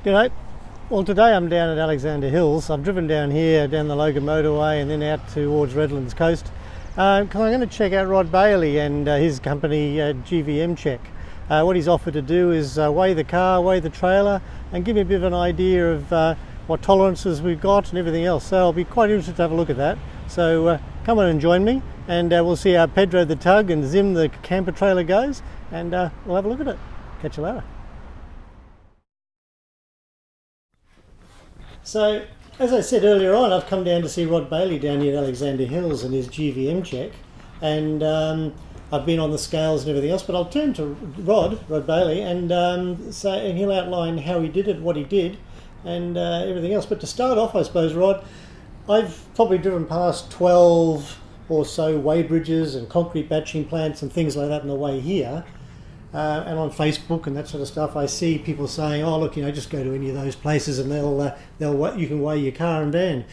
G'day. Well, today I'm down at Alexander Hills. I've driven down here, down the Logan motorway, and then out towards Redlands Coast. 'Cause I'm going to check out Rod Bailey and his company, GVM Check. What he's offered to do is weigh the car, weigh the trailer, and give me a bit of an idea of what tolerances we've got and everything else. So I'll be quite interested to have a look at that. So come on and join me, and we'll see how Pedro the Tug and Zim the camper trailer goes, and we'll have a look at it. Catch you later. So, as I said earlier on, I've come down to see Rod Bailey down here at Alexander Hills and his GVM check, and I've been on the scales and everything else. But I'll turn to Rod Bailey, and and he'll outline how he did it, what he did, and everything else. But to start off, I suppose, Rod, I've probably driven past 12 or so weigh bridges and concrete batching plants and things like that on the way here. And on Facebook and that sort of stuff, I see people saying, "Oh, look, just go to any of those places, and you can weigh your car and van."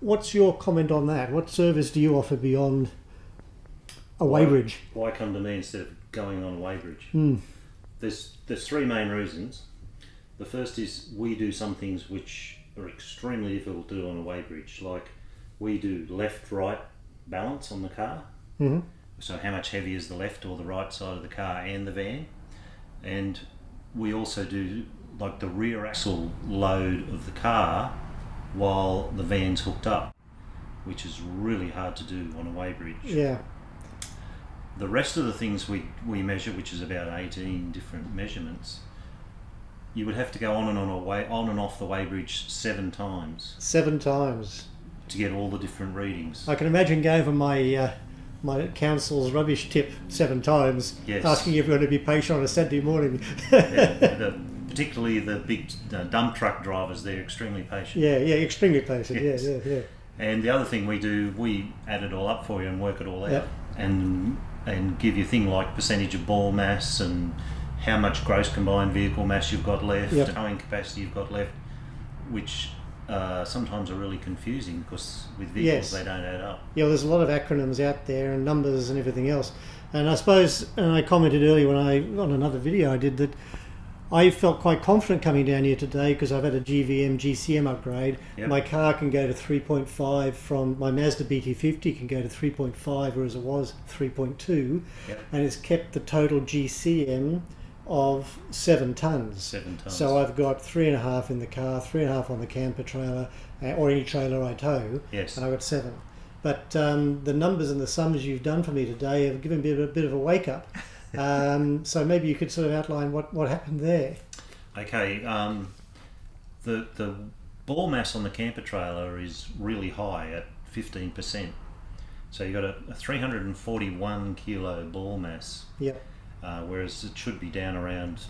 What's your comment on that? What service do you offer beyond a weighbridge? Why come to me instead of going on a weighbridge? There's three main reasons. The first is we do some things which are extremely difficult to do on a weighbridge, like we do left-right balance on the car. Mm-hmm. So how much heavier is the left or the right side of the car and the van? And we also do like the rear axle load of the car while the van's hooked up, which is really hard to do on a weighbridge. Yeah. The rest of the things we measure, which is about 18 different measurements, you would have to go on and off the weighbridge 7 times. 7 times. To get all the different readings. I can imagine going over my council's rubbish tip 7 times, yes. Asking everyone to be patient on a Saturday morning. Particularly the big dump truck drivers, they're extremely patient. Yeah, extremely patient. Yes. Yeah. And the other thing we do, we add it all up for you and work it all out, and give you a thing like percentage of ball mass and how much gross combined vehicle mass you've got left, towing capacity you've got left, which sometimes are really confusing because with vehicles they don't add up. Yeah, well, there's a lot of acronyms out there and numbers and everything else. And I suppose, and I commented earlier on another video I did, that I felt quite confident coming down here today because I've had a GVM GCM upgrade. Yep. My car can go to 3.5 from my Mazda BT50 can go to 3.5, whereas it was 3.2, and it's kept the total GCM of 7 tonnes. 7 tonnes. So I've got 3.5 in the car, 3.5 on the camper trailer, or any trailer I tow. Yes. And I've got 7. But the numbers and the sums you've done for me today have given me a bit of a wake up. So maybe you could sort of outline what happened there. Okay. The ball mass on the camper trailer is really high at 15%. So you've got a 341 kilo ball mass. Yep. Whereas it should be down around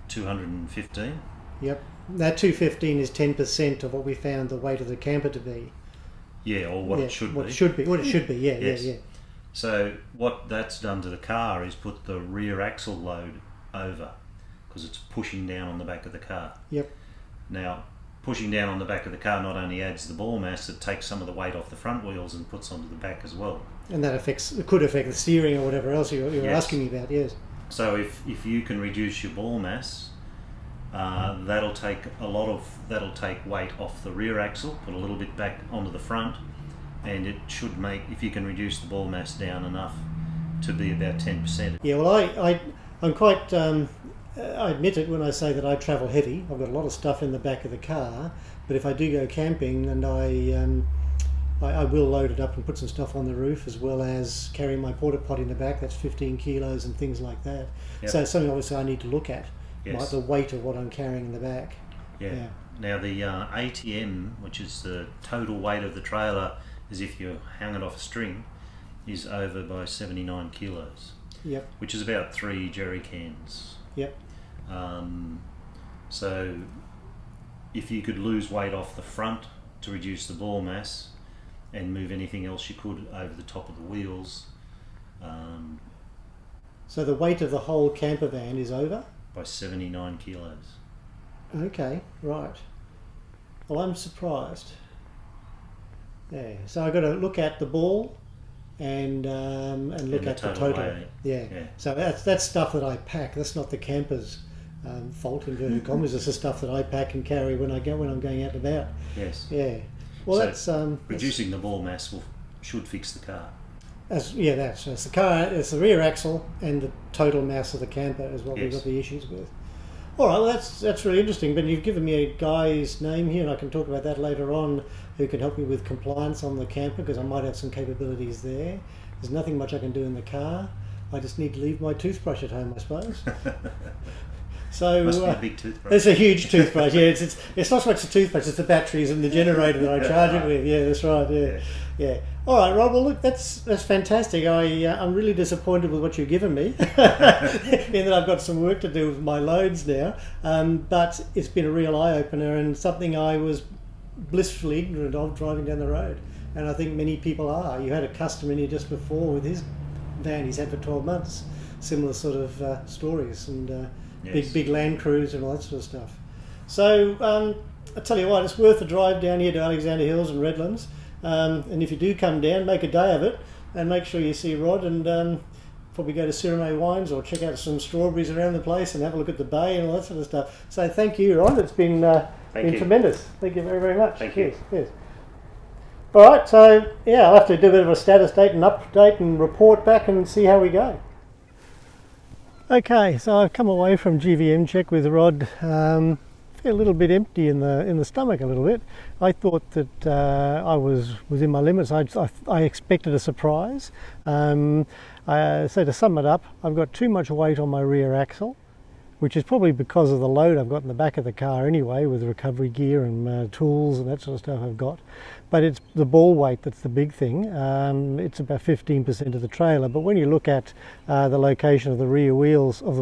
215. Yep. That 215 is 10% of what we found the weight of the camper to be. Yeah, or what it should be. What it should be, Yes. Yeah. So what that's done to the car is put the rear axle load over because it's pushing down on the back of the car. Yep. Now, pushing down on the back of the car not only adds the ball mass, it takes some of the weight off the front wheels and puts onto the back as well. And that could affect the steering or whatever else you were asking me about, yes. So if you can reduce your ball mass, that'll take weight off the rear axle, put a little bit back onto the front, and it should make, if you can reduce the ball mass down enough to be about 10%. Yeah, well, I'm quite, I admit it when I say that I travel heavy. I've got a lot of stuff in the back of the car, but if I do go camping, and I will load it up and put some stuff on the roof, as well as carry my porta potty in the back. That's 15 kilos and things like that. Yep. So it's something obviously I need to look at, Yes. the weight of what I'm carrying in the back. Yeah. Now the ATM, which is the total weight of the trailer, as if you hung it off a string, is over by 79 kilos. Yep. Which is about 3 jerry cans. Yep. So if you could lose weight off the front to reduce the ball mass and move anything else you could over the top of the wheels. So the weight of the whole camper van is over? By 79 kilos. Okay, right. Well, I'm surprised. Yeah, so I've got to look at the ball and look at the total. Weight. Yeah. So that's stuff that I pack. That's not the camper's fault inverted commas. It's the stuff that I pack and carry when I'm going out and about. Yes. Yeah. Well, so reducing the ball mass should fix the car. That's the car. It's the rear axle and the total mass of the camper is what we've got the issues with. All right, well that's really interesting. But you've given me a guy's name here, and I can talk about that later on, who can help me with compliance on the camper because I might have some capabilities there. There's nothing much I can do in the car. I just need to leave my toothbrush at home, I suppose. So must be a big toothbrush. It's a huge toothbrush. Yeah, it's not so much the toothbrush; it's the batteries and the generator that I charge it with. Yeah, that's right. Yeah. All right, Rob. Well, look, that's fantastic. I'm really disappointed with what you've given me, in that I've got some work to do with my loads now. But it's been a real eye opener and something I was blissfully ignorant of driving down the road, and I think many people are. You had a customer in here just before with his van he's had for 12 months. Similar sort of stories and. Yes. Big Land Cruiser and all that sort of stuff. So I tell you what, it's worth a drive down here to Alexander Hills and Redlands. And if you do come down, make a day of it and make sure you see Rod and probably go to Sirame Wines or check out some strawberries around the place and have a look at the bay and all that sort of stuff. So thank you, Rod. It's been tremendous. Thank you very, very much. Thank you. Yes. All right, so I'll have to do a bit of a status date and update and report back and see how we go. Okay, so I've come away from GVM check with Rod, feel a little bit empty in the stomach a little bit. I thought that I was in my limits. I expected a surprise. So to sum it up, I've got too much weight on my rear axle, which is probably because of the load I've got in the back of the car anyway, with recovery gear and tools and that sort of stuff I've got. But it's the ball weight that's the big thing. It's about 15% of the trailer, but when you look at the location of the rear wheels of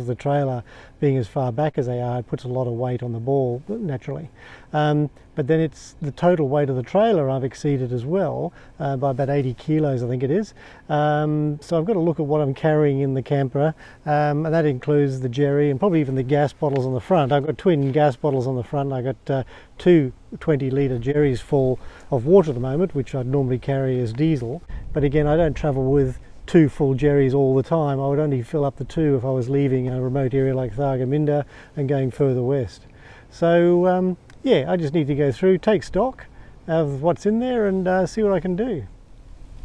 the trailer being as far back as they are, it puts a lot of weight on the ball naturally. But then it's the total weight of the trailer I've exceeded as well by about 80 kilos, I think it is. So I've got to look at what I'm carrying in the camper, and that includes the jerry and probably even the gas bottles on the front. I've got twin gas bottles on the front. I've got two 20-litre jerrys full of water at the moment, which I'd normally carry as diesel. But again, I don't travel with two full jerrys all the time. I would only fill up the two if I was leaving a remote area like Thargomindah and going further west. So I just need to go through, take stock of what's in there and see what I can do.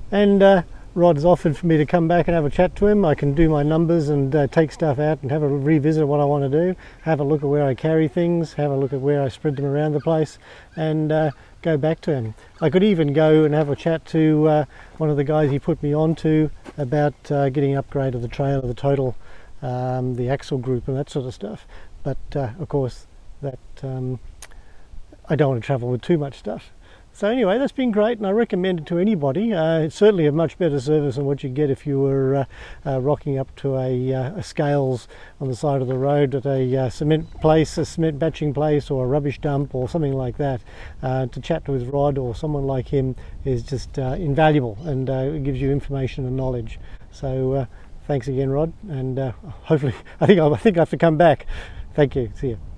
And Rod's offered for me to come back and have a chat to him. I can do my numbers and take stuff out and have a revisit what I want to do, have a look at where I carry things, have a look at where I spread them around the place, and go back to him. I could even go and have a chat to one of the guys he put me on to about getting an upgrade of the trailer, the total, the axle group and that sort of stuff. But of course that I don't want to travel with too much stuff. So anyway, that's been great, and I recommend it to anybody. It's certainly a much better service than what you get if you were rocking up to a Scales on the side of the road at a cement place, a cement batching place, or a rubbish dump, or something like that. To chat with Rod or someone like him is just invaluable, and it gives you information and knowledge. So thanks again, Rod, and hopefully, I think I have to come back. Thank you. See you.